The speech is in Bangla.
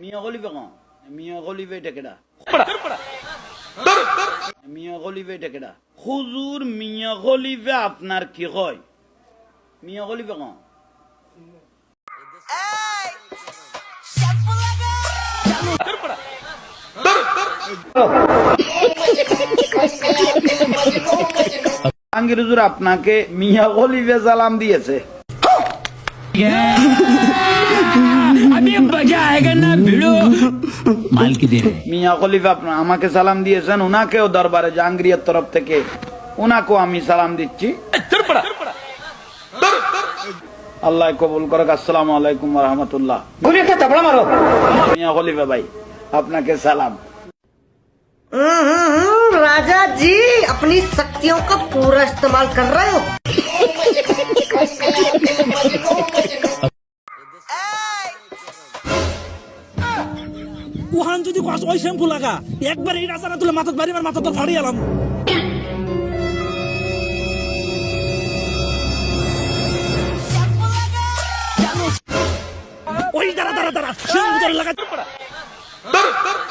মিয়া খলিফা কন মিয়া খলিফা এটা কেডা মিয়া খলিফা এটা কেডা হুজুর মিয়া খলিফা আপনার কি হয় মিয়া খলিফা কন জাহাঙ্গীর হুজুর আপনাকে মিয়া খলিফা সালাম দিয়েছে মিয়া খলিফা আমাকে সালাম দিয়েছেন, উনাকেও দরবারে জাহাঙ্গীরের তরফ থেকে উনাকেও আমি সালাম দিচ্ছি। আল্লাহ কবুল করুক। আসসালামু আলাইকুম ওয়া রাহমাতুল্লাহ। মিয়া খলিফা ভাই আপনাকে সালাম। राजा जी अपनी शक्तियों का पूरा इस्तेमाल कर रहे हो। ওহান যদি কস ওই শ্যাম্পু লাগা একবার এই রাজা না তুলে মাথাত বাড়ি মার মাথা তো ফাড়ি এলাম। ওই দাঁড়া দাঁড়া দাঁড়া শ্যাম্পু লাগা